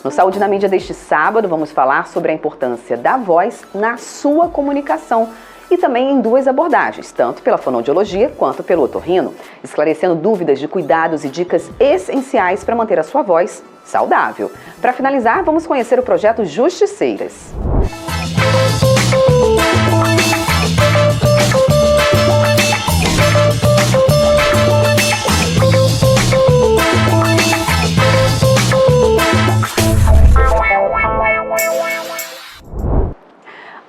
No Saúde na Mídia deste sábado, vamos falar sobre a importância da voz na sua comunicação e também em duas abordagens, tanto pela fonoaudiologia quanto pelo otorrino, esclarecendo dúvidas de cuidados e dicas essenciais para manter a sua voz saudável. Para finalizar, vamos conhecer o projeto Justiceiras.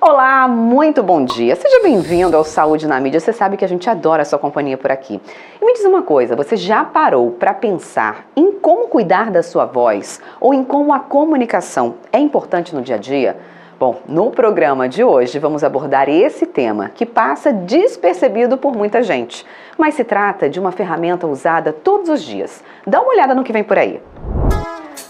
Olá, muito bom dia. Seja bem-vindo ao Saúde na Mídia. Você sabe que a gente adora a sua companhia por aqui. E me diz uma coisa, você já parou para pensar em como cuidar da sua voz ou em como a comunicação é importante no dia a dia? Bom, no programa de hoje vamos abordar esse tema que passa despercebido por muita gente, mas se trata de uma ferramenta usada todos os dias. Dá uma olhada no que vem por aí.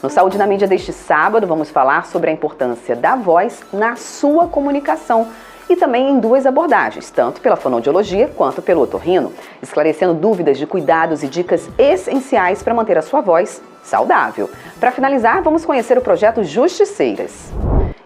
No Saúde na Mídia deste sábado, vamos falar sobre a importância da voz na sua comunicação e também em duas abordagens, tanto pela fonoaudiologia quanto pelo otorrino, esclarecendo dúvidas de cuidados e dicas essenciais para manter a sua voz saudável. Para finalizar, vamos conhecer o projeto Justiceiras.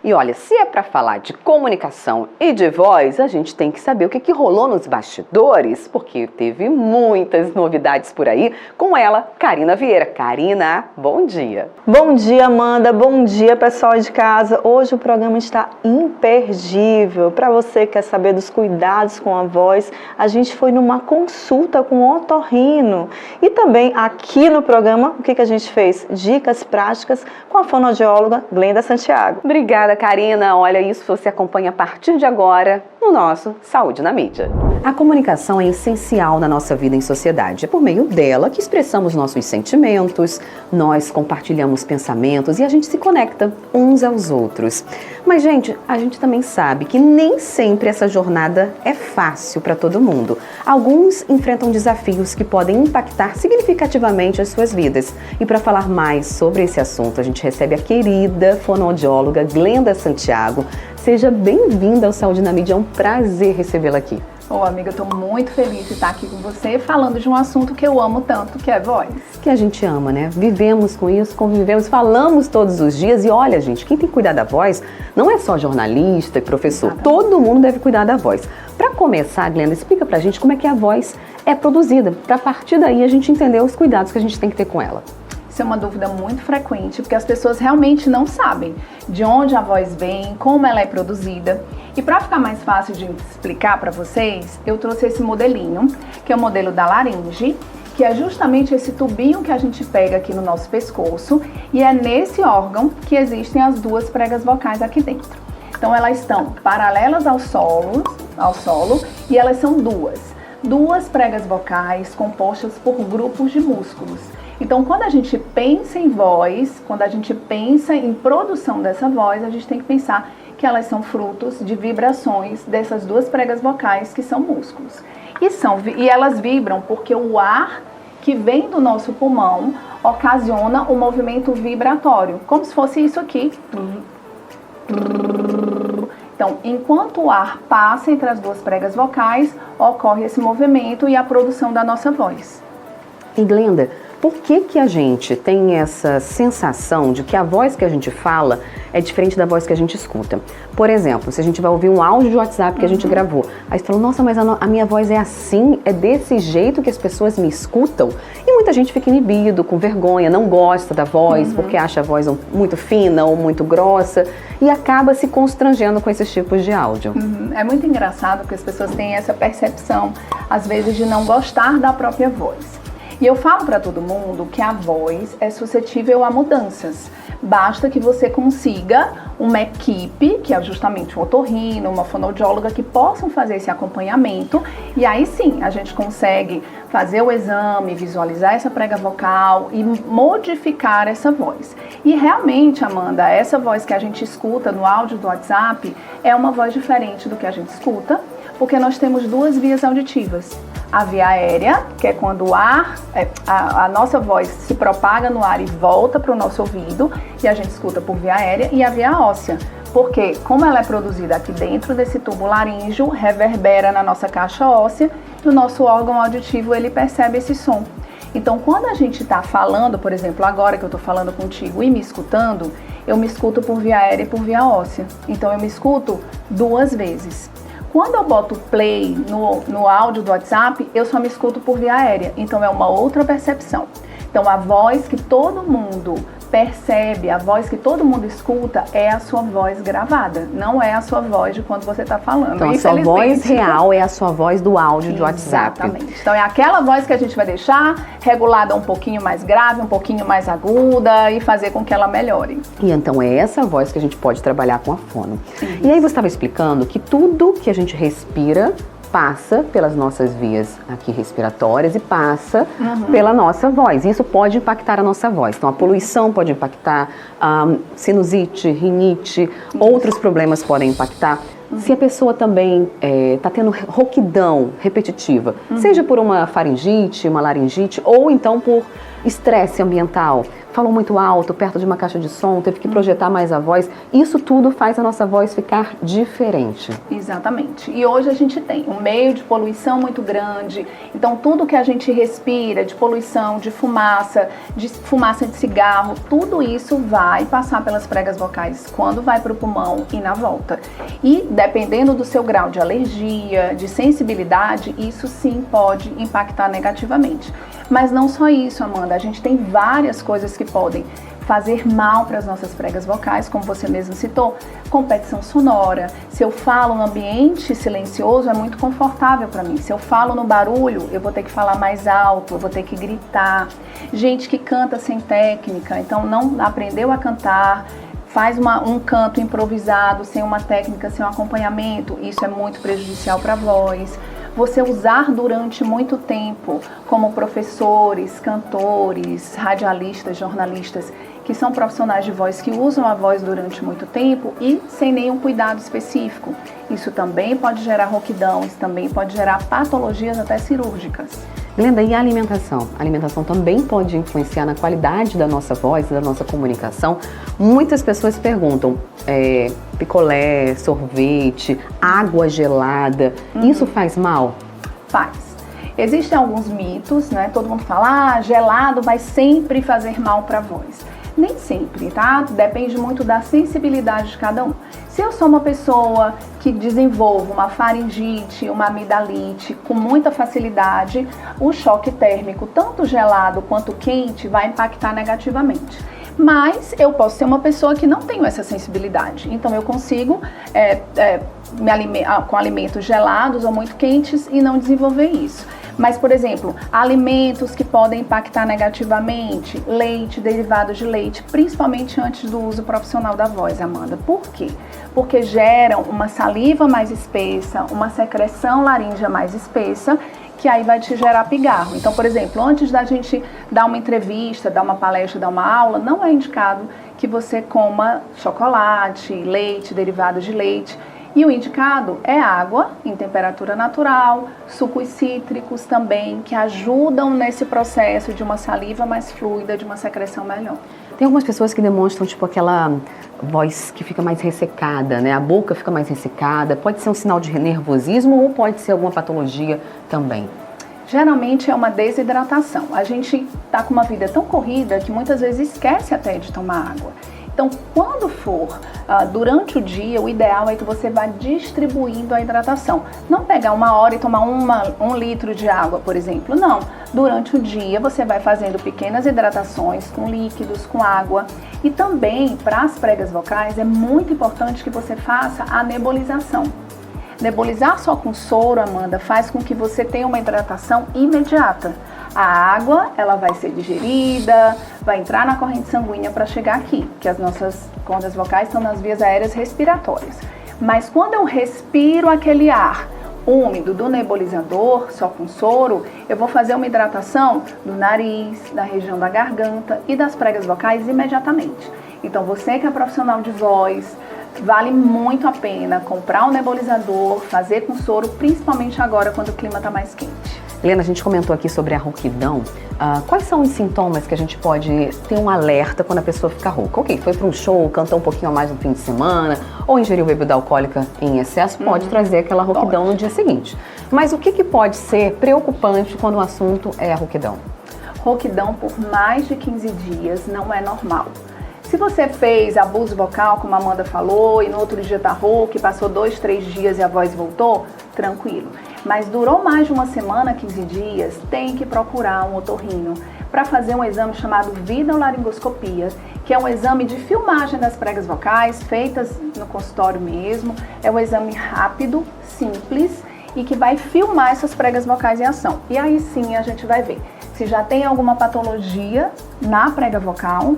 E olha, se é para falar de comunicação e de voz, a gente tem que saber o que rolou nos bastidores, porque teve muitas novidades por aí com ela, Karina Vieira. Karina, bom dia. Bom dia, Amanda. Bom dia, pessoal de casa. Hoje o programa está imperdível. Para você que quer saber dos cuidados com a voz, a gente foi numa consulta com o otorrino. E também aqui no programa, o que a gente fez? Dicas práticas com a fonoaudióloga Glenda Santiago. Obrigada, Karina. Olha, isso você acompanha a partir de agora no nosso Saúde na Mídia. A comunicação é essencial na nossa vida em sociedade. É por meio dela que expressamos nossos sentimentos, nós compartilhamos pensamentos e a gente se conecta uns aos outros. Mas, gente, a gente também sabe que nem sempre essa jornada é fácil para todo mundo. Alguns enfrentam desafios que podem impactar significativamente as suas vidas. E para falar mais sobre esse assunto, a gente recebe a querida fonoaudióloga Glenda Santiago. Seja bem-vinda ao Saúde na Mídia, é um prazer recebê-la aqui. Ô, amiga, eu tô muito feliz de estar aqui com você falando de um assunto que eu amo tanto, que é voz. Que a gente ama, né? Vivemos com isso, convivemos, falamos todos os dias. E olha, gente, quem tem que cuidar da voz não é só jornalista e professor. Exatamente. Todo mundo deve cuidar da voz. Para começar, Glenda, explica pra gente como é que a voz é produzida. Pra partir daí a gente entender os cuidados que a gente tem que ter com ela. Isso é uma dúvida muito frequente, porque as pessoas realmente não sabem de onde a voz vem, como ela é produzida. E para ficar mais fácil de explicar para vocês, eu trouxe esse modelinho, que é o modelo da laringe, que é justamente esse tubinho que a gente pega aqui no nosso pescoço, e é nesse órgão que existem as duas pregas vocais aqui dentro. Então elas estão paralelas ao solo, e elas são duas pregas vocais compostas por grupos de músculos. Então, quando a gente pensa em voz, quando a gente pensa em produção dessa voz, a gente tem que pensar que elas são frutos de vibrações dessas duas pregas vocais, que são músculos. E elas vibram porque o ar que vem do nosso pulmão ocasiona o movimento vibratório, como se fosse isso aqui. Então, enquanto o ar passa entre as duas pregas vocais, ocorre esse movimento e a produção da nossa voz. E Glenda, por que a gente tem essa sensação de que a voz que a gente fala é diferente da voz que a gente escuta? Por exemplo, se a gente vai ouvir um áudio de WhatsApp que a gente gravou, aí você fala, nossa, mas a minha voz é assim, é desse jeito que as pessoas me escutam? E muita gente fica inibido, com vergonha, não gosta da voz, porque acha a voz muito fina ou muito grossa e acaba se constrangendo com esses tipos de áudio. É muito engraçado porque as pessoas têm essa percepção, às vezes, de não gostar da própria voz. E eu falo para todo mundo que a voz é suscetível a mudanças. Basta que você consiga uma equipe, que é justamente um otorrino, uma fonoaudióloga, que possam fazer esse acompanhamento. E aí sim, a gente consegue fazer o exame, visualizar essa prega vocal e modificar essa voz. E realmente, Amanda, essa voz que a gente escuta no áudio do WhatsApp é uma voz diferente do que a gente escuta, porque nós temos duas vias auditivas. A via aérea, que é quando o ar, a nossa voz se propaga no ar e volta para o nosso ouvido, e a gente escuta por via aérea, e a via óssea, porque como ela é produzida aqui dentro desse tubo laríngeo, reverbera na nossa caixa óssea, e o nosso órgão auditivo ele percebe esse som. Então, quando a gente está falando, por exemplo, agora que eu estou falando contigo e me escutando, eu me escuto por via aérea e por via óssea. Então, eu me escuto 2 vezes. Quando eu boto play no áudio do WhatsApp, eu só me escuto por via aérea. Então, é uma outra percepção. Então, a voz que todo mundo percebe, a voz que todo mundo escuta é a sua voz gravada, não é a sua voz de quando você está falando. Então, a sua voz real é a sua voz do áudio de WhatsApp. Exatamente. Então, é aquela voz que a gente vai deixar regulada um pouquinho mais grave, um pouquinho mais aguda e fazer com que ela melhore. E então, é essa voz que a gente pode trabalhar com a fono. E aí, você estava explicando que tudo que a gente respira passa pelas nossas vias aqui respiratórias e passa pela nossa voz. Isso pode impactar a nossa voz. Então, a poluição pode impactar, sinusite, rinite, outros problemas podem impactar. Se a pessoa também está tendo rouquidão repetitiva, seja por uma faringite, uma laringite, ou então por estresse ambiental, falou muito alto, perto de uma caixa de som, teve que projetar mais a voz, isso tudo faz a nossa voz ficar diferente. Exatamente. E hoje a gente tem um meio de poluição muito grande, então tudo que a gente respira, de poluição, de fumaça de cigarro, tudo isso vai passar pelas pregas vocais quando vai para o pulmão e na volta. E dependendo do seu grau de alergia, de sensibilidade, isso sim pode impactar negativamente. Mas não só isso, Amanda, a gente tem várias coisas que podem fazer mal para as nossas pregas vocais, como você mesmo citou, competição sonora. Se eu falo no ambiente silencioso, é muito confortável para mim. Se eu falo no barulho, eu vou ter que falar mais alto, eu vou ter que gritar. Gente que canta sem técnica, então não aprendeu a cantar, faz um canto improvisado, sem uma técnica, sem um acompanhamento, isso é muito prejudicial para a voz. Você usar durante muito tempo, como professores, cantores, radialistas, jornalistas, que são profissionais de voz que usam a voz durante muito tempo e sem nenhum cuidado específico. Isso também pode gerar rouquidão, isso também pode gerar patologias até cirúrgicas. Glenda, e a alimentação? A alimentação também pode influenciar na qualidade da nossa voz, da nossa comunicação. Muitas pessoas perguntam, picolé, sorvete, água gelada, isso faz mal? Faz. Existem alguns mitos, né? Todo mundo fala, gelado vai sempre fazer mal para a voz. Nem sempre, tá? Depende muito da sensibilidade de cada um. Se eu sou uma pessoa que desenvolve uma faringite, uma amidalite com muita facilidade, o choque térmico, tanto gelado quanto quente, vai impactar negativamente. Mas eu posso ser uma pessoa que não tenho essa sensibilidade, então eu consigo me alimentar com alimentos gelados ou muito quentes e não desenvolver isso. Mas, por exemplo, alimentos que podem impactar negativamente, leite, derivados de leite, principalmente antes do uso profissional da voz, Amanda. Por quê? Porque geram uma saliva mais espessa, uma secreção laríngea mais espessa, que aí vai te gerar pigarro. Então, por exemplo, antes da gente dar uma entrevista, dar uma palestra, dar uma aula, não é indicado que você coma chocolate, leite, derivados de leite. E o indicado é água em temperatura natural, sucos cítricos também, que ajudam nesse processo de uma saliva mais fluida, de uma secreção melhor. Tem algumas pessoas que demonstram, tipo, aquela voz que fica mais ressecada, né? A boca fica mais ressecada. Pode ser um sinal de nervosismo ou pode ser alguma patologia também? Geralmente é uma desidratação. A gente está com uma vida tão corrida que muitas vezes esquece até de tomar água. Então, quando for durante o dia, o ideal é que você vá distribuindo a hidratação. Não pegar 1 hora e tomar 1 litro de água, por exemplo. Não. Durante o dia, você vai fazendo pequenas hidratações com líquidos, com água. E também, para as pregas vocais, é muito importante que você faça a nebulização. Nebulizar só com soro, Amanda, faz com que você tenha uma hidratação imediata. A água, ela vai ser digerida, vai entrar na corrente sanguínea para chegar aqui, que as nossas cordas vocais estão nas vias aéreas respiratórias. Mas quando eu respiro aquele ar úmido do nebulizador, só com soro, eu vou fazer uma hidratação do nariz, da região da garganta e das pregas vocais imediatamente. Então, você que é profissional de voz, vale muito a pena comprar um nebulizador, fazer com soro, principalmente agora quando o clima está mais quente. Helena, a gente comentou aqui sobre a rouquidão. Quais são os sintomas que a gente pode ter um alerta quando a pessoa fica rouca? Ok, foi para um show, cantou um pouquinho a mais no fim de semana, ou ingeriu bebida alcoólica em excesso, pode trazer aquela rouquidão no dia seguinte. Mas o que pode ser preocupante quando o assunto é a rouquidão? rouquidão por mais de 15 dias não é normal. Se você fez abuso vocal, como a Amanda falou, e no outro dia tá rouco, e passou 2, 3 dias e a voz voltou, tranquilo. Mas durou mais de uma semana, 15 dias, tem que procurar um otorrino para fazer um exame chamado videolaringoscopia, que é um exame de filmagem das pregas vocais, feitas no consultório mesmo. É um exame rápido, simples, e que vai filmar essas pregas vocais em ação. E aí sim a gente vai ver se já tem alguma patologia na prega vocal,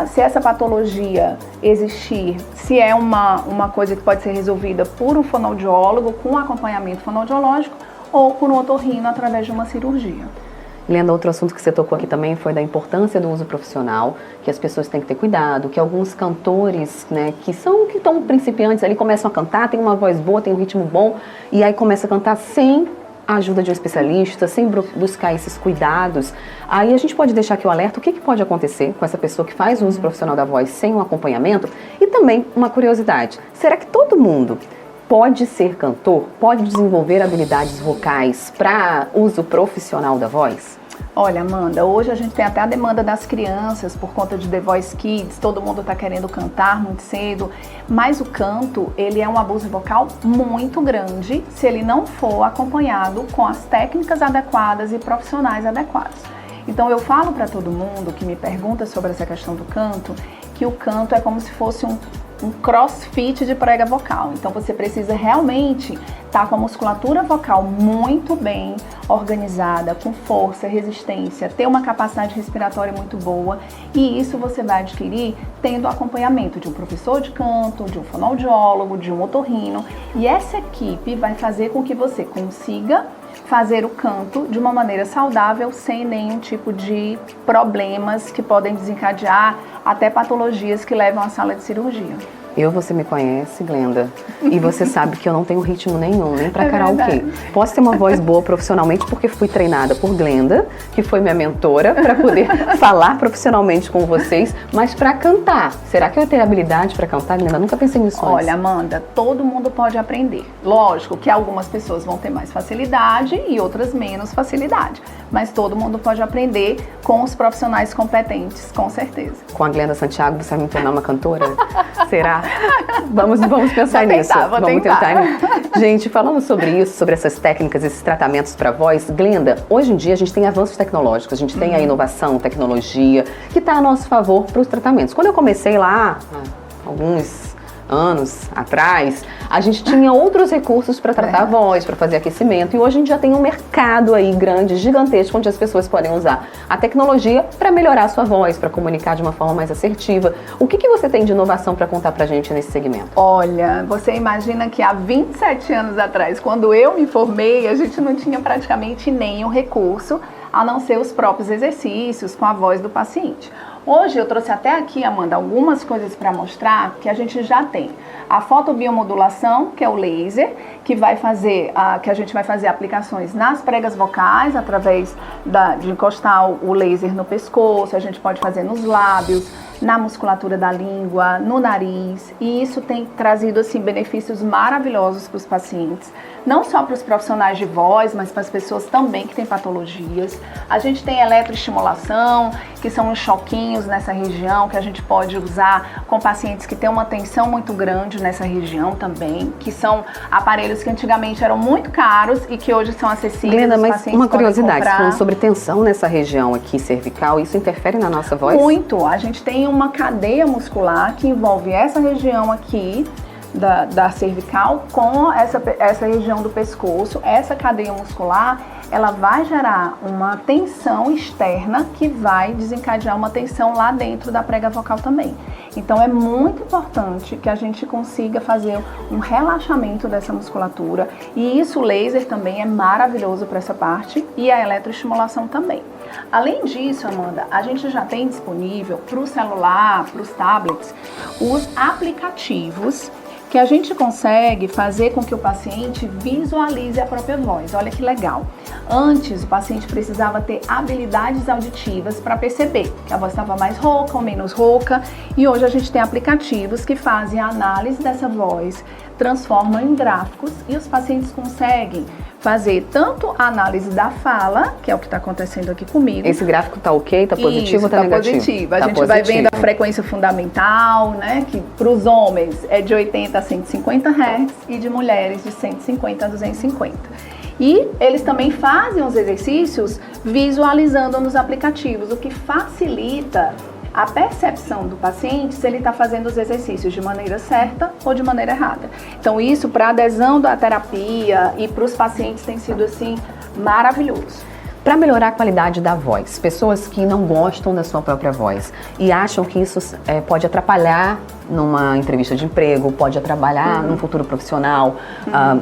se essa patologia existir, se é uma coisa que pode ser resolvida por um fonoaudiólogo, com acompanhamento fonoaudiológico, ou por um otorrino através de uma cirurgia. Glenda, outro assunto que você tocou aqui também foi da importância do uso profissional, que as pessoas têm que ter cuidado, que alguns cantores, né, que estão principiantes ali, começam a cantar, tem uma voz boa, tem um ritmo bom, e aí começa a cantar sem a ajuda de um especialista, sem buscar esses cuidados. Aí a gente pode deixar aqui o alerta, o que pode acontecer com essa pessoa que faz o uso profissional da voz sem um acompanhamento? E também uma curiosidade, será que todo mundo pode ser cantor, pode desenvolver habilidades vocais para uso profissional da voz? Olha, Amanda, hoje a gente tem até a demanda das crianças por conta de The Voice Kids, todo mundo está querendo cantar muito cedo, mas o canto, ele é um abuso vocal muito grande se ele não for acompanhado com as técnicas adequadas e profissionais adequados. Então eu falo para todo mundo que me pergunta sobre essa questão do canto, que o canto é como se fosse um crossfit de prega vocal. Então você precisa realmente estar com a musculatura vocal muito bem organizada, com força, resistência, ter uma capacidade respiratória muito boa, e isso você vai adquirir tendo acompanhamento de um professor de canto, de um fonoaudiólogo, de um otorrino, e essa equipe vai fazer com que você consiga fazer o canto de uma maneira saudável, sem nenhum tipo de problemas que podem desencadear até patologias que levam à sala de cirurgia. Você me conhece, Glenda, e você sabe que eu não tenho ritmo nenhum, nem pra karaokê. Verdade. Posso ter uma voz boa profissionalmente porque fui treinada por Glenda, que foi minha mentora, para poder falar profissionalmente com vocês, mas para cantar, será que eu tenho habilidade para cantar, Glenda? Nunca pensei nisso antes. Olha, Amanda, todo mundo pode aprender. Lógico que algumas pessoas vão ter mais facilidade e outras menos facilidade, mas todo mundo pode aprender com os profissionais competentes, com certeza. Com a Glenda Santiago, você vai me tornar uma cantora? Será? Vamos pensar nisso. Vamos tentar. Gente, falando sobre isso, sobre essas técnicas, esses tratamentos para voz, Glenda, hoje em dia a gente tem avanços tecnológicos, a gente tem a inovação, tecnologia, que está a nosso favor para os tratamentos. Quando eu comecei lá, alguns anos atrás, a gente tinha outros recursos para tratar a voz, para fazer aquecimento, e hoje a gente já tem um mercado aí grande, gigantesco, onde as pessoas podem usar a tecnologia para melhorar a sua voz, para comunicar de uma forma mais assertiva. O que você tem de inovação para contar pra gente nesse segmento? Olha, você imagina que há 27 anos atrás, quando eu me formei, a gente não tinha praticamente nenhum recurso, a não ser os próprios exercícios com a voz do paciente. Hoje eu trouxe até aqui, Amanda, algumas coisas para mostrar que a gente já tem. A fotobiomodulação, que é o laser, que a gente vai fazer aplicações nas pregas vocais, através de encostar o laser no pescoço, a gente pode fazer nos lábios, na musculatura da língua, no nariz, e isso tem trazido assim, benefícios maravilhosos para os pacientes, não só para os profissionais de voz, mas para as pessoas também que têm patologias. A gente tem eletroestimulação, que são uns choquinhos nessa região, que a gente pode usar com pacientes que têm uma tensão muito grande nessa região também, que são aparelhos que antigamente eram muito caros e que hoje são acessíveis. Glenda, mas pacientes uma curiosidade, comprar. falando sobre tensão nessa região aqui cervical, isso interfere na nossa voz? Muito. A gente tem uma cadeia muscular que envolve essa região aqui da cervical com essa região do pescoço. Essa cadeia muscular, ela vai gerar uma tensão externa que vai desencadear uma tensão lá dentro da prega vocal também. Então é muito importante que a gente consiga fazer um relaxamento dessa musculatura, e isso o laser também é maravilhoso para essa parte, e a eletroestimulação também. Além disso, Amanda, a gente já tem disponível para o celular, para os tablets, os aplicativos que a gente consegue fazer com que o paciente visualize a própria voz. Olha que legal. Antes, o paciente precisava ter habilidades auditivas para perceber que a voz estava mais rouca ou menos rouca, e hoje a gente tem aplicativos que fazem a análise dessa voz, transformam em gráficos, e os pacientes conseguem fazer tanto a análise da fala, que é o que está acontecendo aqui comigo. Esse gráfico está ok, está positivo ou está negativo? Positivo. A gente vai vendo a frequência fundamental, né, que para os homens é de 80 a 150 Hz e de mulheres de 150 a 250. E eles também fazem os exercícios visualizando nos aplicativos, o que facilita a percepção do paciente se ele está fazendo os exercícios de maneira certa ou de maneira errada. Então isso para a adesão da terapia e para os pacientes tem sido assim maravilhoso. Para melhorar a qualidade da voz, pessoas que não gostam da sua própria voz e acham que isso pode atrapalhar numa entrevista de emprego, pode atrapalhar num futuro profissional,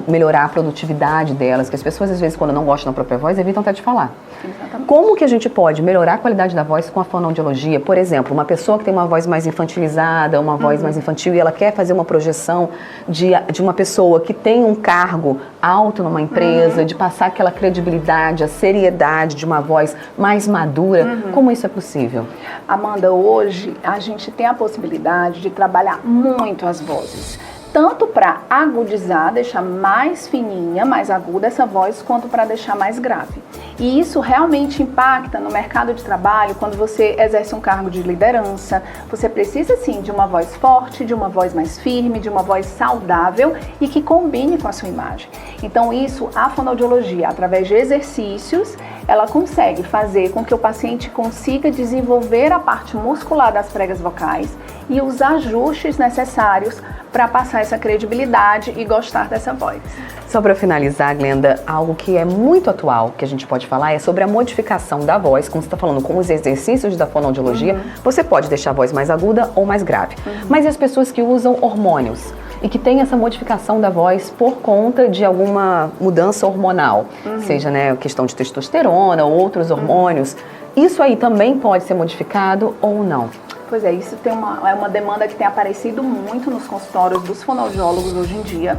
melhorar a produtividade delas, que as pessoas às vezes quando não gostam da própria voz evitam até de falar. Exatamente. Como que a gente pode melhorar a qualidade da voz com a fonoaudiologia? Por exemplo, uma pessoa que tem uma voz mais infantilizada, uma voz mais infantil e ela quer fazer uma projeção de uma pessoa que tem um cargo alto numa empresa, de passar aquela credibilidade, a seriedade de uma voz mais madura, como isso é possível? Amanda, hoje a gente tem a possibilidade de trabalhar muito as vozes. Tanto para agudizar, deixar mais fininha, mais aguda essa voz, quanto para deixar mais grave. E isso realmente impacta no mercado de trabalho quando você exerce um cargo de liderança. Você precisa sim de uma voz forte, de uma voz mais firme, de uma voz saudável e que combine com a sua imagem. Então isso, a fonoaudiologia, através de exercícios, ela consegue fazer com que o paciente consiga desenvolver a parte muscular das pregas vocais e os ajustes necessários para passar essa credibilidade e gostar dessa voz. Só para finalizar, Glenda, algo que é muito atual, que a gente pode falar, é sobre a modificação da voz, como você está falando, com os exercícios da fonoaudiologia, você pode deixar a voz mais aguda ou mais grave. Mas e as pessoas que usam hormônios? E que tem essa modificação da voz por conta de alguma mudança hormonal, seja questão de testosterona ou outros hormônios, isso aí também pode ser modificado ou não? Pois é, isso é uma demanda que tem aparecido muito nos consultórios dos fonoaudiólogos hoje em dia.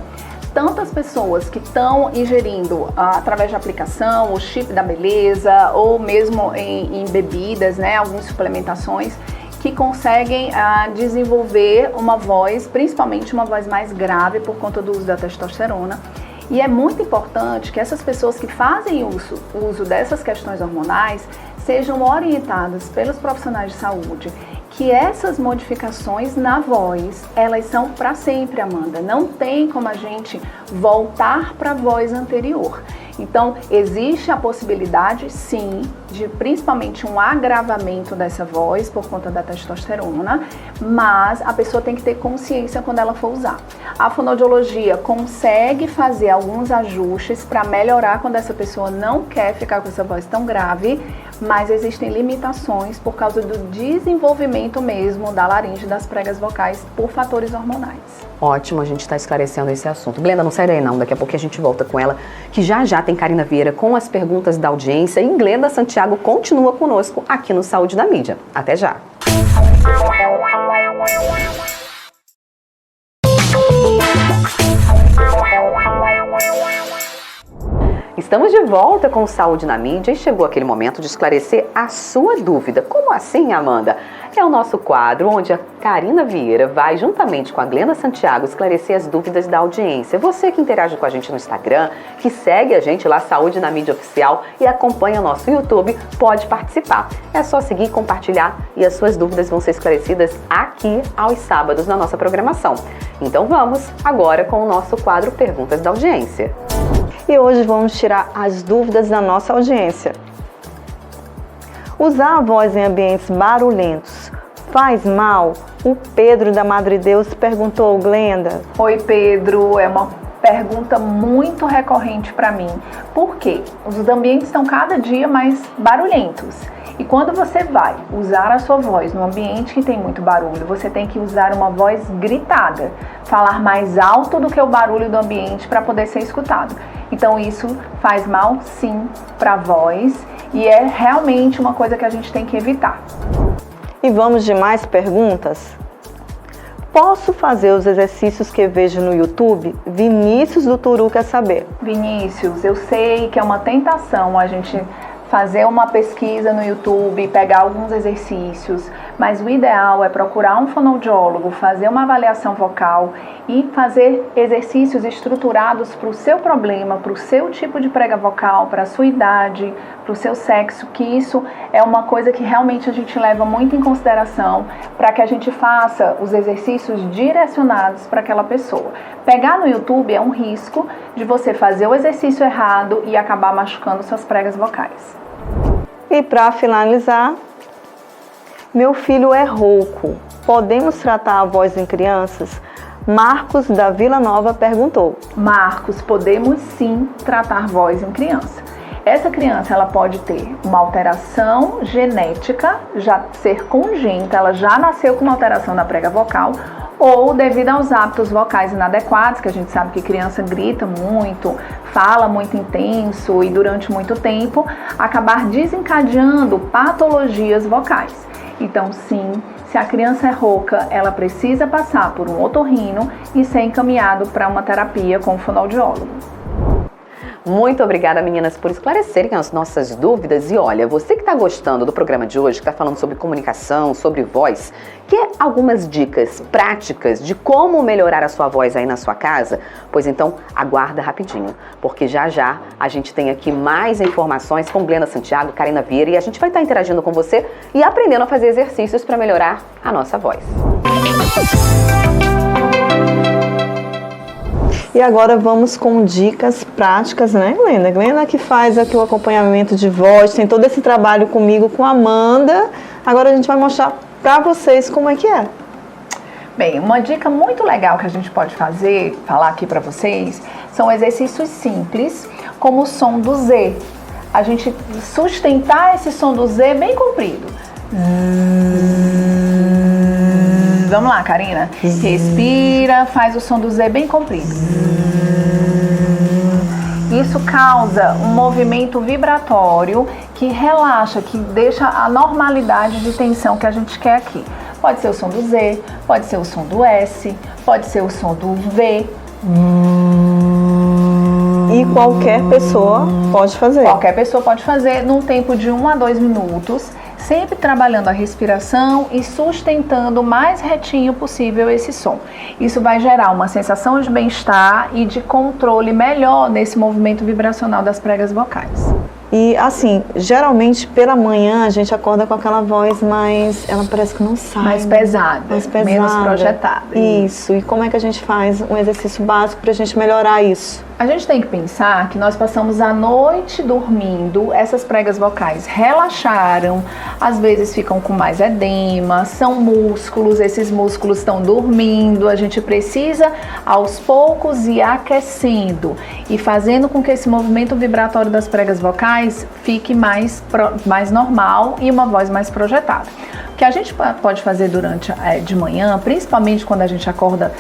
Tantas pessoas que estão ingerindo através de aplicação, o chip da beleza, ou mesmo em bebidas, algumas suplementações, que conseguem desenvolver uma voz, principalmente uma voz mais grave por conta do uso da testosterona. E é muito importante que essas pessoas que fazem uso dessas questões hormonais sejam orientadas pelos profissionais de saúde que essas modificações na voz, elas são para sempre, Amanda. Não tem como a gente voltar para a voz anterior. Então, existe a possibilidade, sim, de principalmente um agravamento dessa voz por conta da testosterona, mas a pessoa tem que ter consciência quando ela for usar. A fonoaudiologia consegue fazer alguns ajustes para melhorar quando essa pessoa não quer ficar com essa voz tão grave, mas existem limitações por causa do desenvolvimento mesmo da laringe das pregas vocais por fatores hormonais. Ótimo, a gente está esclarecendo esse assunto. Glenda, não sai daí não, daqui a pouco a gente volta com ela, que já tem Karina Vieira com as perguntas da audiência e Glenda Santiago continua conosco aqui no Saúde na Mídia. Até já! Estamos de volta com Saúde na Mídia e chegou aquele momento de esclarecer a sua dúvida. Como assim, Amanda? É o nosso quadro onde a Karina Vieira vai, juntamente com a Glenda Santiago, esclarecer as dúvidas da audiência. Você que interage com a gente no Instagram, que segue a gente lá, Saúde na Mídia Oficial, e acompanha o nosso YouTube, pode participar. É só seguir, compartilhar e as suas dúvidas vão ser esclarecidas aqui aos sábados na nossa programação. Então vamos agora com o nosso quadro Perguntas da Audiência. E hoje vamos tirar as dúvidas da nossa audiência. Usar a voz em ambientes barulhentos faz mal? O Pedro da Madre Deus perguntou, Glenda. Oi, Pedro, é uma pergunta muito recorrente para mim. Por quê? Os ambientes estão cada dia mais barulhentos. E quando você vai usar a sua voz num ambiente que tem muito barulho, você tem que usar uma voz gritada, falar mais alto do que o barulho do ambiente para poder ser escutado. Então isso faz mal, sim, para a voz e é realmente uma coisa que a gente tem que evitar. E vamos de mais perguntas? Posso fazer os exercícios que vejo no YouTube? Vinícius do Turu quer saber. Vinícius, eu sei que é uma tentação a gente fazer uma pesquisa no YouTube, pegar alguns exercícios, mas o ideal é procurar um fonoaudiólogo, fazer uma avaliação vocal e fazer exercícios estruturados para o seu problema, para o seu tipo de prega vocal, para a sua idade, para o seu sexo, que isso é uma coisa que realmente a gente leva muito em consideração para que a gente faça os exercícios direcionados para aquela pessoa. Pegar no YouTube é um risco de você fazer o exercício errado e acabar machucando suas pregas vocais. E para finalizar, meu filho é rouco. Podemos tratar a voz em crianças? Marcos da Vila Nova perguntou. Marcos, podemos sim tratar voz em criança. Essa criança ela pode ter uma alteração genética, já ser congênita, ela já nasceu com uma alteração na prega vocal, ou devido aos hábitos vocais inadequados, que a gente sabe que criança grita muito, fala muito intenso e durante muito tempo, acabar desencadeando patologias vocais. Então, sim, se a criança é rouca, ela precisa passar por um otorrino e ser encaminhado para uma terapia com um fonoaudiólogo. Muito obrigada, meninas, por esclarecerem as nossas dúvidas. E olha, você que está gostando do programa de hoje, que está falando sobre comunicação, sobre voz, quer algumas dicas práticas de como melhorar a sua voz aí na sua casa? Pois então, aguarda rapidinho, porque já já a gente tem aqui mais informações com Glenda Santiago, Karina Vieira, e a gente vai estar interagindo com você e aprendendo a fazer exercícios para melhorar a nossa voz. E agora vamos com dicas práticas, né, Glenda? Glenda que faz aqui o acompanhamento de voz, tem todo esse trabalho comigo, com a Amanda. Agora a gente vai mostrar para vocês como é que é. Bem, uma dica muito legal que a gente pode falar aqui para vocês, são exercícios simples, como o som do Z. A gente sustentar esse som do Z bem comprido. Vamos lá, Karina. Respira, faz o som do Z bem comprido. Isso causa um movimento vibratório que relaxa, que deixa a normalidade de tensão que a gente quer aqui. Pode ser o som do Z, pode ser o som do S, pode ser o som do V. E qualquer pessoa pode fazer. Qualquer pessoa pode fazer num tempo de 1 a 2 minutos, sempre trabalhando a respiração e sustentando o mais retinho possível esse som. Isso vai gerar uma sensação de bem-estar e de controle melhor nesse movimento vibracional das pregas vocais. E assim, geralmente pela manhã a gente acorda com aquela voz mais, ela parece que não sai. Mais pesada, menos projetada. Isso. E como é que a gente faz um exercício básico para a gente melhorar isso? A gente tem que pensar que nós passamos a noite dormindo, essas pregas vocais relaxaram, às vezes ficam com mais edema, são músculos, esses músculos estão dormindo, a gente precisa aos poucos ir aquecendo e fazendo com que esse movimento vibratório das pregas vocais fique mais normal e uma voz mais projetada. O que a gente pode fazer durante de manhã, principalmente quando a gente acorda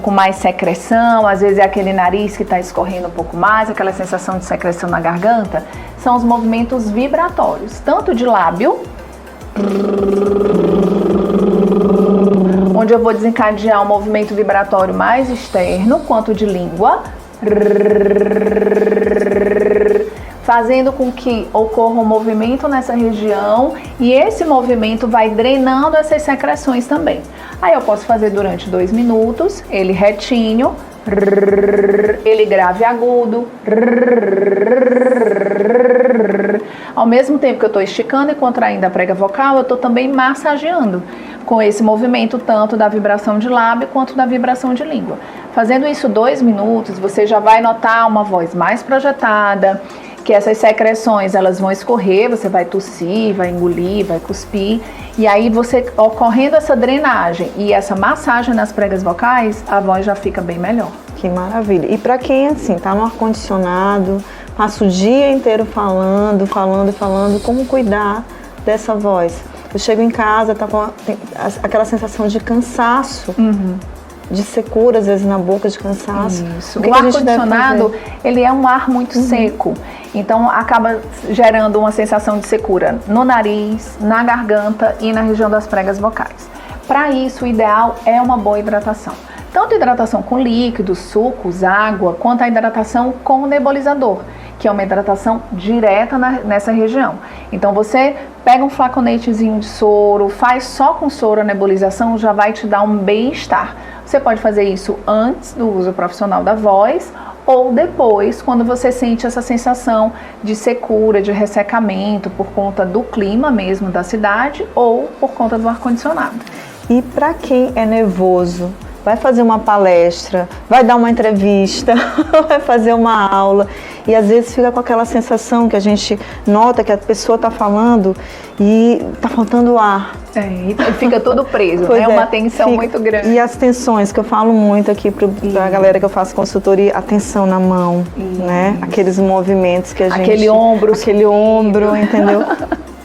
com mais secreção, às vezes é aquele nariz que está escorrendo um pouco mais, aquela sensação de secreção na garganta, são os movimentos vibratórios, tanto de lábio, onde eu vou desencadear um movimento vibratório mais externo, quanto de língua, fazendo com que ocorra um movimento nessa região e esse movimento vai drenando essas secreções também. Aí eu posso fazer durante 2 minutos, ele retinho, ele grave agudo, ao mesmo tempo que eu estou esticando e contraindo a prega vocal, eu estou também massageando com esse movimento tanto da vibração de lábio quanto da vibração de língua. Fazendo isso 2 minutos, você já vai notar uma voz mais projetada, que essas secreções elas vão escorrer, você vai tossir, vai engolir, vai cuspir, e aí você, ocorrendo essa drenagem e essa massagem nas pregas vocais, a voz já fica bem melhor. Que maravilha! E para quem assim tá no ar-condicionado, passa o dia inteiro falando, como cuidar dessa voz? Eu chego em casa, tem aquela sensação de cansaço. De secura, às vezes na boca, de cansaço. Isso. O ar-condicionado, ele é um ar muito seco, então acaba gerando uma sensação de secura no nariz, na garganta e na região das pregas vocais. Para isso, o ideal é uma boa hidratação. Tanto hidratação com líquidos, sucos, água, quanto a hidratação com nebulizador, que é uma hidratação direta nessa região. Então você pega um flaconetezinho de soro, faz só com soro a nebulização, já vai te dar um bem-estar. Você pode fazer isso antes do uso profissional da voz ou depois, quando você sente essa sensação de secura, de ressecamento por conta do clima mesmo da cidade ou por conta do ar-condicionado. E para quem é nervoso, vai fazer uma palestra, vai dar uma entrevista, vai fazer uma aula e às vezes fica com aquela sensação que a gente nota que a pessoa está falando e está faltando ar. E fica tudo preso, né? Uma tensão muito grande. E as tensões que eu falo muito aqui para a galera que eu faço consultoria, a tensão na mão, né? Aqueles movimentos que a gente... Aquele ombro, entendeu?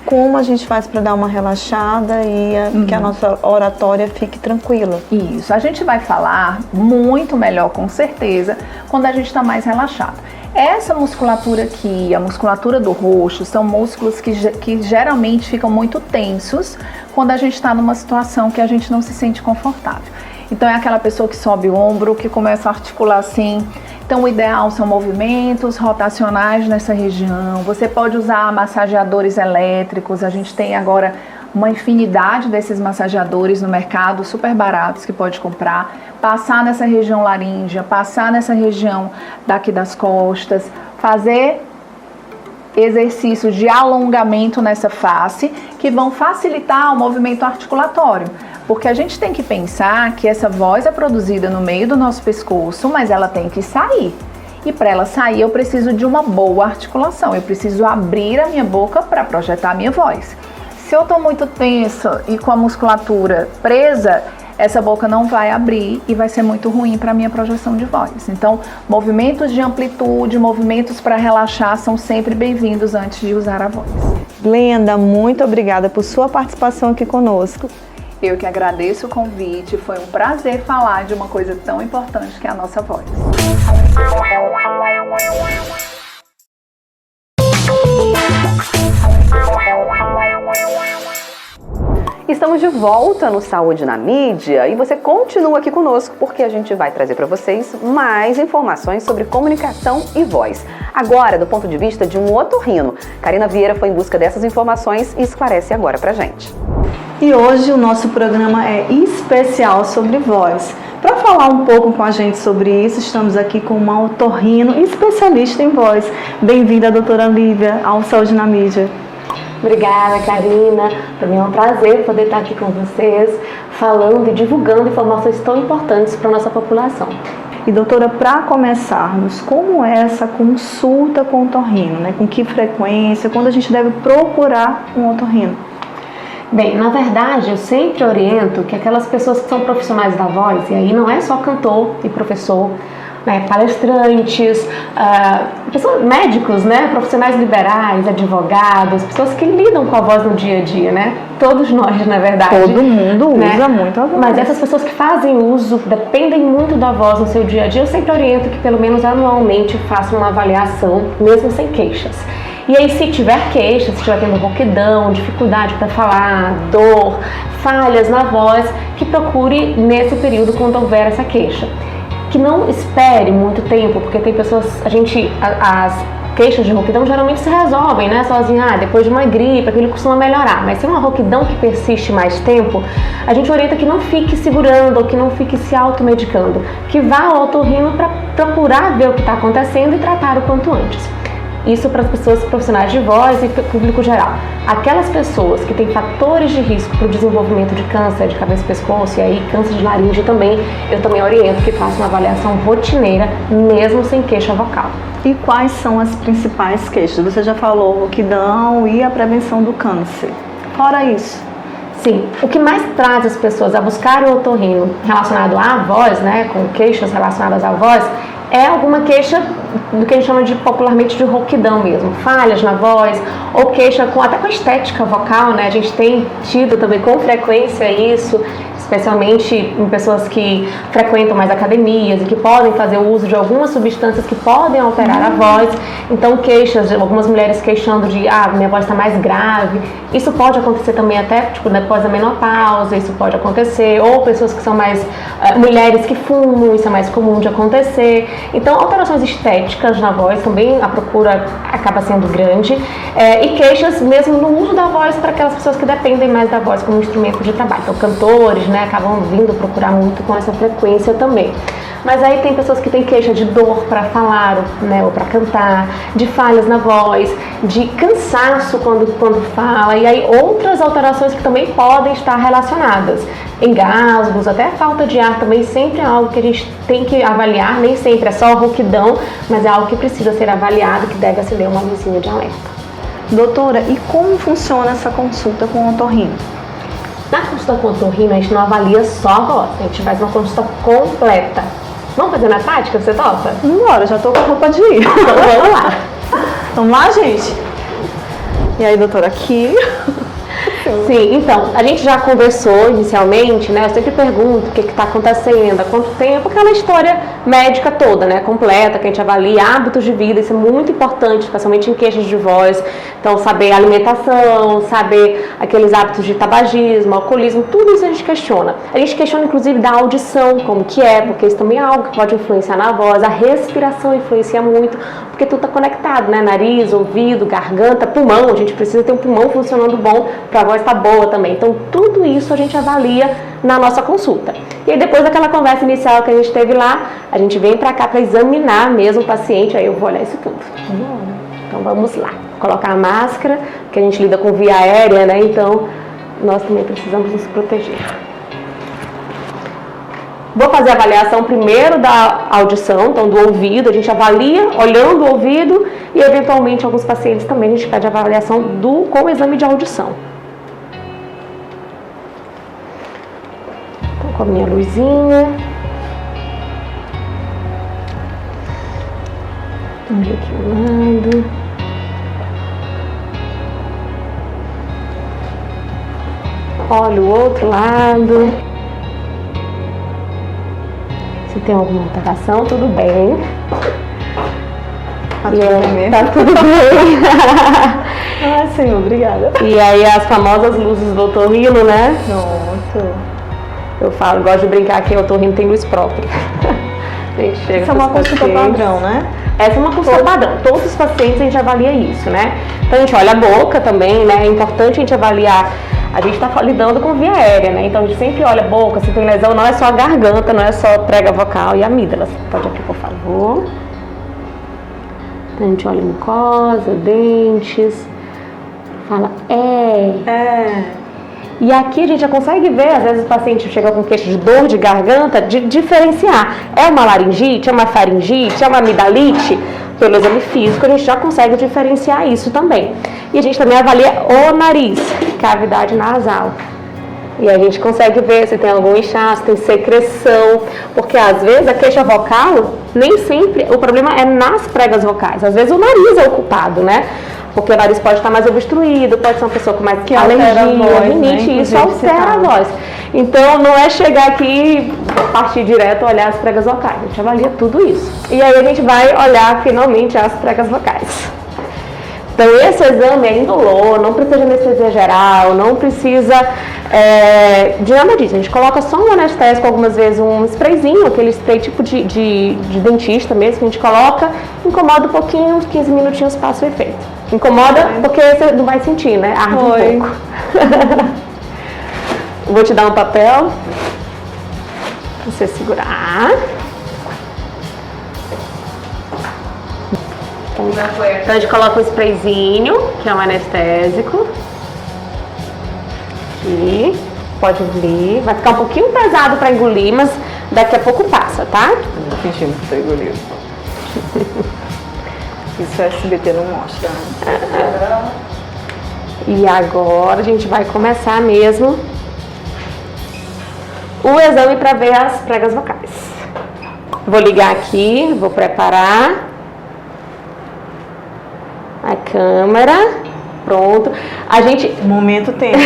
Como a gente faz para dar uma relaxada e que a nossa oratória fique tranquila. Isso, a gente vai falar muito melhor, com certeza, quando a gente está mais relaxado. Essa musculatura aqui, a musculatura do roxo, são músculos que geralmente ficam muito tensos quando a gente está numa situação que a gente não se sente confortável. Então é aquela pessoa que sobe o ombro, que começa a articular assim. Então o ideal são movimentos rotacionais nessa região. Você pode usar massageadores elétricos, a gente tem agora uma infinidade desses massageadores no mercado, super baratos, que pode comprar. Passar nessa região laríngea, passar nessa região daqui das costas, fazer exercícios de alongamento nessa face que vão facilitar o movimento articulatório. Porque a gente tem que pensar que essa voz é produzida no meio do nosso pescoço, mas ela tem que sair. E para ela sair eu preciso de uma boa articulação, eu preciso abrir a minha boca para projetar a minha voz. Se eu estou muito tensa e com a musculatura presa, essa boca não vai abrir e vai ser muito ruim para a minha projeção de voz. Então, movimentos de amplitude, movimentos para relaxar são sempre bem-vindos antes de usar a voz. Glenda, muito obrigada por sua participação aqui conosco. Eu que agradeço o convite, foi um prazer falar de uma coisa tão importante que é a nossa voz. Estamos de volta no Saúde na Mídia e você continua aqui conosco porque a gente vai trazer para vocês mais informações sobre comunicação e voz. Agora, do ponto de vista de um otorrino. Karina Vieira foi em busca dessas informações e esclarece agora pra gente. E hoje o nosso programa é especial sobre voz. Para falar um pouco com a gente sobre isso, estamos aqui com uma otorrino especialista em voz. Bem-vinda, doutora Lívia, ao Saúde na Mídia. Obrigada, Karina. Para mim é um prazer poder estar aqui com vocês, falando e divulgando informações tão importantes para a nossa população. E doutora, para começarmos, como é essa consulta com o otorrino, né? Com que frequência, quando a gente deve procurar um otorrino? Bem, na verdade, eu sempre oriento que aquelas pessoas que são profissionais da voz, e aí não é só cantor e professor, né, palestrantes, pessoas, médicos, né, profissionais liberais, advogados, pessoas que lidam com a voz no dia a dia, né? Todos nós, na verdade. Todo mundo usa muito a voz. Mas essas pessoas que fazem uso, dependem muito da voz no seu dia a dia, eu sempre oriento que pelo menos anualmente façam uma avaliação, mesmo sem queixas. E aí, se tiver queixas, se estiver tendo rouquidão, dificuldade para falar, dor, falhas na voz, que procure nesse período quando houver essa queixa. Que não espere muito tempo, porque tem pessoas, as queixas de rouquidão geralmente se resolvem, né, sozinha, depois de uma gripe, aquilo costuma melhorar. Mas se é uma rouquidão que persiste mais tempo, a gente orienta que não fique segurando ou que não fique se automedicando, que vá ao otorrino para procurar ver o que está acontecendo e tratar o quanto antes. Isso para as pessoas profissionais de voz e para o público geral. Aquelas pessoas que têm fatores de risco para o desenvolvimento de câncer de cabeça e pescoço e aí câncer de laringe também, eu também oriento que façam uma avaliação rotineira, mesmo sem queixa vocal. E quais são as principais queixas? Você já falou o rouquidão e a prevenção do câncer. Fora isso. Sim, o que mais traz as pessoas a buscarem o otorrino relacionado à voz, né, com queixas relacionadas à voz, é alguma queixa do que a gente chama de popularmente de rouquidão mesmo, falhas na voz, ou queixa até com a estética vocal, né? A gente tem tido também com frequência isso, especialmente em pessoas que frequentam mais academias e que podem fazer o uso de algumas substâncias que podem alterar a voz. Então, queixas, algumas mulheres queixando de, minha voz está mais grave. Isso pode acontecer também até, tipo, depois da menopausa, isso pode acontecer. Ou pessoas que são mais, mulheres que fumam, isso é mais comum de acontecer. Então, alterações estéticas na voz também, a procura acaba sendo grande. E queixas mesmo no uso da voz para aquelas pessoas que dependem mais da voz como instrumento de trabalho. Então, cantores, né, acabam vindo procurar muito com essa frequência também. Mas aí tem pessoas que têm queixa de dor para falar, né, ou para cantar, de falhas na voz, de cansaço quando fala, e aí outras alterações que também podem estar relacionadas. Engasgos, até falta de ar também sempre é algo que a gente tem que avaliar, nem sempre é só rouquidão, mas é algo que precisa ser avaliado, que deve acender uma luzinha de alerta. Doutora, e como funciona essa consulta com o otorrino? Na consulta com o otorrino, a gente não avalia só a voz, a gente faz uma consulta completa. Vamos fazer na prática? Você topa? Bora, já tô com a roupa de ir. Então vamos lá. Vamos lá, gente? E aí, doutora, aqui? Sim, então, a gente já conversou inicialmente, né? Eu sempre pergunto o que está acontecendo, há quanto tempo, aquela história médica toda, né? Completa, que a gente avalia hábitos de vida, isso é muito importante, especialmente em queixas de voz. Então, saber alimentação, saber aqueles hábitos de tabagismo, alcoolismo, tudo isso a gente questiona. A gente questiona, inclusive, da audição, como que é, porque isso também é algo que pode influenciar na voz. A respiração influencia muito, porque tudo está conectado, né? Nariz, ouvido, garganta, pulmão. A gente precisa ter um pulmão funcionando bom para a voz estar boa também. Então, tudo isso a gente avalia na nossa consulta. E aí, depois daquela conversa inicial que a gente teve lá, a gente vem para cá para examinar mesmo o paciente. Aí eu vou olhar isso tudo. Então, vamos lá. Colocar a máscara, que a gente lida com via aérea, né? Então, nós também precisamos nos proteger. Vou fazer a avaliação primeiro da audição, então do ouvido. A gente avalia olhando o ouvido e, eventualmente, alguns pacientes também a gente pede a avaliação com o exame de audição. Então, com a minha luzinha. Olha aqui do lado. Olha o outro lado. Se tem alguma alteração, tudo bem. Tá tudo bem. Tá tudo bem. Sim, obrigada. E aí as famosas luzes do otorrino, né? Pronto. Eu falo, gosto de brincar que o otorrino tem luz própria. A gente chega Essa é uma consulta padrão, né? Essa é uma consulta padrão. Todos os pacientes a gente avalia isso, né? Então a gente olha a boca também, né? É importante a gente avaliar. A gente está lidando com via aérea, né? Então a gente sempre olha a boca, se tem lesão, não é só a garganta, não é só a prega vocal e a amígdalas. Pode aqui, por favor. A gente olha a mucosa, dentes. Fala, E aqui a gente já consegue ver, às vezes o paciente chega com queixa de dor de garganta, de diferenciar. É uma laringite, é uma faringite, é uma amidalite? Pelo exame físico a gente já consegue diferenciar isso também. E a gente também avalia o nariz, cavidade nasal. E a gente consegue ver se tem algum inchaço, tem secreção, porque às vezes a queixa vocal, nem sempre, o problema é nas pregas vocais. Às vezes o nariz é o culpado, né? Porque o nariz pode estar mais obstruído, pode ser uma pessoa com mais alergia, rinite, e isso altera a voz. Então, não é chegar aqui e partir direto olhar as pregas vocais. A gente avalia tudo isso. E aí a gente vai olhar, finalmente, as pregas vocais. Então, esse exame é indolor, não precisa de anestesia geral, não precisa de nada disso. A gente coloca só um anestésico, algumas vezes um sprayzinho, aquele spray tipo de dentista mesmo, que a gente coloca, incomoda um pouquinho, uns 15 minutinhos passa o efeito. Incomoda porque você não vai sentir, né? Arde um pouco. Vou te dar um papel pra você segurar. Então a gente coloca um sprayzinho, que é um anestésico. Aqui. Pode engolir. Vai ficar um pouquinho pesado pra engolir, mas daqui a pouco passa, tá? Não tô fingindo que tô engolindo. Isso o SBT não mostra. E agora a gente vai começar mesmo o exame para ver as pregas vocais. Vou ligar aqui, vou preparar a câmera pronto. A gente... Momento tenso.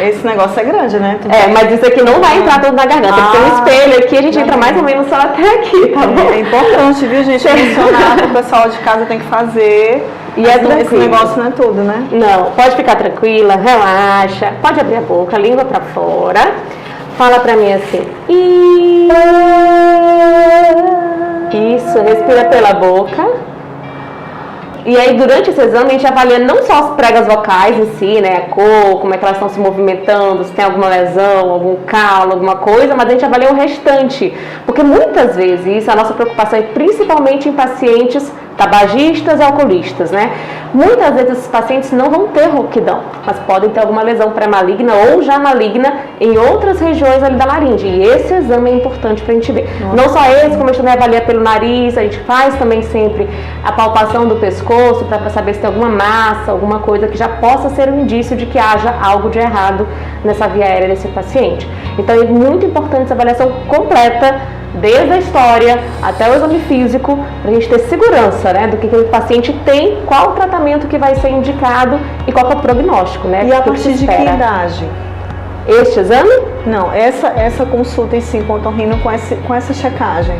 Esse negócio é grande, né? Mas isso aqui não vai entrar tudo na garganta. Tem que ter um espelho aqui, a gente entra mais ou menos só até aqui, tá bom? É importante, viu, gente? Mencionar que o pessoal de casa tem que fazer. E é tranquilo. Esse negócio não é tudo, né? Não, pode ficar tranquila, relaxa, pode abrir a boca, língua pra fora. Fala pra mim assim. Isso, respira pela boca. E aí, durante esse exame, a gente avalia não só as pregas vocais em si, né, a cor, como é que elas estão se movimentando, se tem alguma lesão, algum calo, alguma coisa, mas a gente avalia o restante. Porque muitas vezes, a nossa preocupação é principalmente em pacientes tabagistas e alcoolistas, né? Muitas vezes esses pacientes não vão ter rouquidão, mas podem ter alguma lesão pré-maligna ou já maligna em outras regiões ali da laringe. E esse exame é importante para a gente ver. Nossa. Não só esse, como a gente também avalia pelo nariz, a gente faz também sempre a palpação do pescoço para saber se tem alguma massa, alguma coisa que já possa ser um indício de que haja algo de errado nessa via aérea desse paciente. Então é muito importante essa avaliação completa, desde a história até o exame físico, para a gente ter segurança, né, do que o paciente tem, qual o tratamento que vai ser indicado e qual é o prognóstico, né? E a partir de que idade? Este exame? Não, essa consulta em si com o otorrino com essa checagem.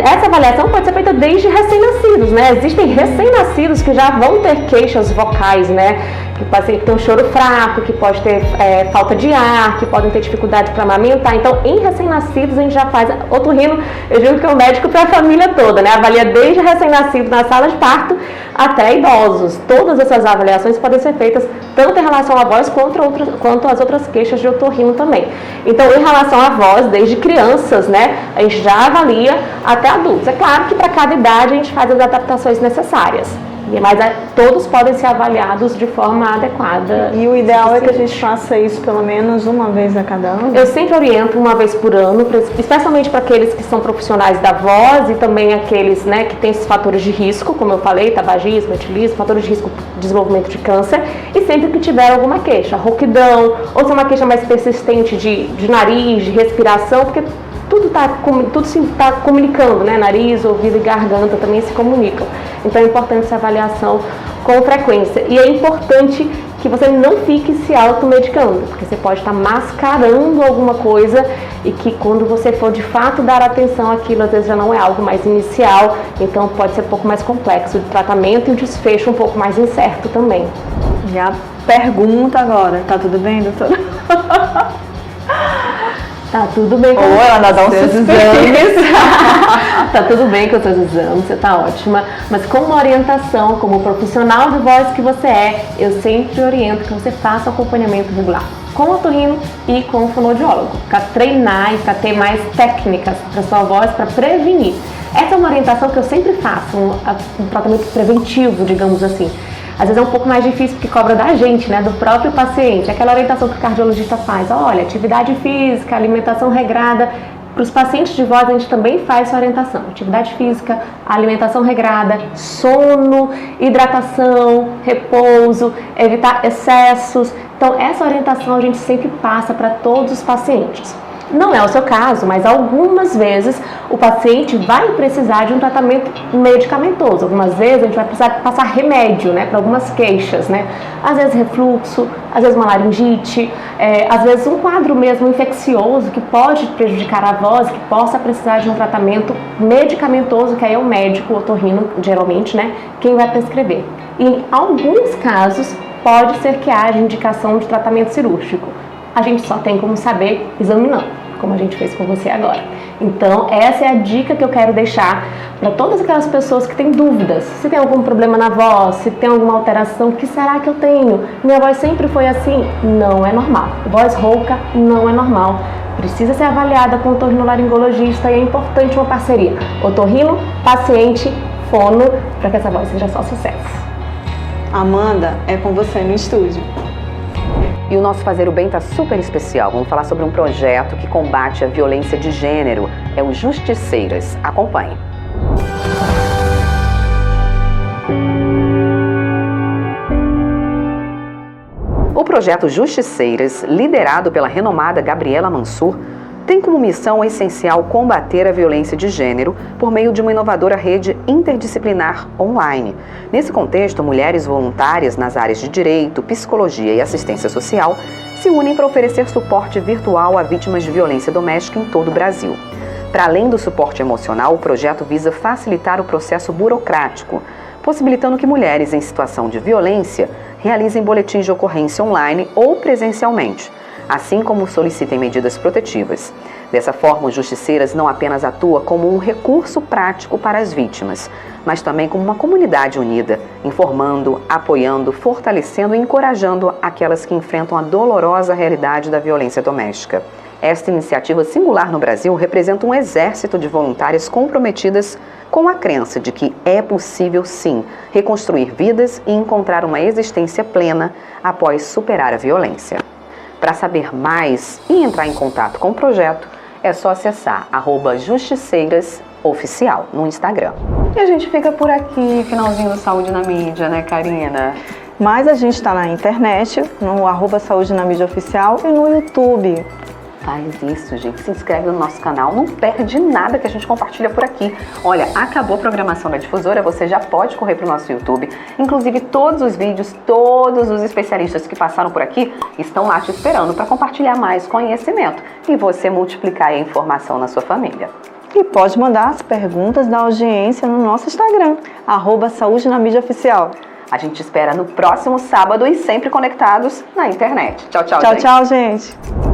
Essa avaliação pode ser feita desde recém-nascidos, né? Existem recém-nascidos que já vão ter queixas vocais, né? Que paciente tem um choro fraco, que pode ter falta de ar, que podem ter dificuldade para amamentar. Então, em recém-nascidos, a gente já faz otorrino, eu digo que é um médico para a família toda, né? Avalia desde recém-nascido na sala de parto até idosos. Todas essas avaliações podem ser feitas tanto em relação à voz quanto às outras queixas de otorrino também. Então, em relação à voz, desde crianças, né? A gente já avalia até adultos. É claro que para cada idade a gente faz as adaptações necessárias. Mas todos podem ser avaliados de forma adequada. E o ideal é que a gente faça isso pelo menos uma vez a cada ano? Eu sempre oriento uma vez por ano, especialmente para aqueles que são profissionais da voz e também aqueles, né, que têm esses fatores de risco, como eu falei, tabagismo, etilismo, fatores de risco de desenvolvimento de câncer, e sempre que tiver alguma queixa, rouquidão, ou se é uma queixa mais persistente de nariz, de respiração, porque tudo se está comunicando, né? Nariz, ouvido e garganta também se comunicam. Então é importante essa avaliação com frequência. E é importante que você não fique se automedicando, porque você pode estar mascarando alguma coisa e que quando você for de fato dar atenção àquilo, às vezes já não é algo mais inicial, então pode ser um pouco mais complexo de tratamento e o desfecho um pouco mais incerto também. E a pergunta agora, tá tudo bem, doutora? Tá tudo bem com os seus exames. Tá tudo bem com os seus exames, você tá ótima. Mas com uma orientação, como profissional de voz que você é, eu sempre oriento que você faça acompanhamento regular com o otorrino e com o fonoaudiólogo, para treinar e para ter mais técnicas para sua voz, para prevenir. Essa é uma orientação que eu sempre faço, um tratamento preventivo, digamos assim. Às vezes é um pouco mais difícil porque cobra da gente, né, do próprio paciente. Aquela orientação que o cardiologista faz, olha, atividade física, alimentação regrada. Para os pacientes de voz a gente também faz essa orientação. Atividade física, alimentação regrada, sono, hidratação, repouso, evitar excessos. Então essa orientação a gente sempre passa para todos os pacientes. Não é o seu caso, mas algumas vezes o paciente vai precisar de um tratamento medicamentoso. Algumas vezes a gente vai precisar passar remédio, né, para algumas queixas, né? Às vezes refluxo, às vezes uma laringite, às vezes um quadro mesmo infeccioso que pode prejudicar a voz, que possa precisar de um tratamento medicamentoso, que aí é o médico, o otorrino, geralmente, né, quem vai prescrever. E em alguns casos pode ser que haja indicação de tratamento cirúrgico. A gente só tem como saber examinando, como a gente fez com você agora. Então, essa é a dica que eu quero deixar para todas aquelas pessoas que têm dúvidas. Se tem algum problema na voz, se tem alguma alteração, o que será que eu tenho? Minha voz sempre foi assim? Não é normal. Voz rouca não é normal. Precisa ser avaliada com o otorrinolaringologista e é importante uma parceria. Otorrino, paciente, fono, para que essa voz seja só sucesso. Amanda, é com você no estúdio. E o nosso Fazer o Bem está super especial. Vamos falar sobre um projeto que combate a violência de gênero. É o Justiceiras. Acompanhe. O projeto Justiceiras, liderado pela renomada Gabriela Mansur, tem como missão essencial combater a violência de gênero por meio de uma inovadora rede interdisciplinar online. Nesse contexto, mulheres voluntárias nas áreas de direito, psicologia e assistência social se unem para oferecer suporte virtual a vítimas de violência doméstica em todo o Brasil. Para além do suporte emocional, o projeto visa facilitar o processo burocrático, possibilitando que mulheres em situação de violência realizem boletins de ocorrência online ou presencialmente, assim como solicitem medidas protetivas. Dessa forma, os justiceiras não apenas atuam como um recurso prático para as vítimas, mas também como uma comunidade unida, informando, apoiando, fortalecendo e encorajando aquelas que enfrentam a dolorosa realidade da violência doméstica. Esta iniciativa singular no Brasil representa um exército de voluntárias comprometidas com a crença de que é possível, sim, reconstruir vidas e encontrar uma existência plena após superar a violência. Para saber mais e entrar em contato com o projeto, é só acessar @justiceirasoficial no Instagram. E a gente fica por aqui, finalzinho do Saúde na Mídia, né, Karina? Mas a gente está na internet, no @Saúde na Mídia Oficial e no YouTube. Faz isso, gente. Se inscreve no nosso canal, não perde nada que a gente compartilha por aqui. Olha, acabou a programação da Difusora, você já pode correr para o nosso YouTube. Inclusive, todos os vídeos, todos os especialistas que passaram por aqui estão lá te esperando para compartilhar mais conhecimento e você multiplicar a informação na sua família. E pode mandar as perguntas da audiência no nosso Instagram, @Saúde na Mídia Oficial. A gente espera no próximo sábado e sempre conectados na internet. Tchau, tchau, Tchau, gente. tchau, gente.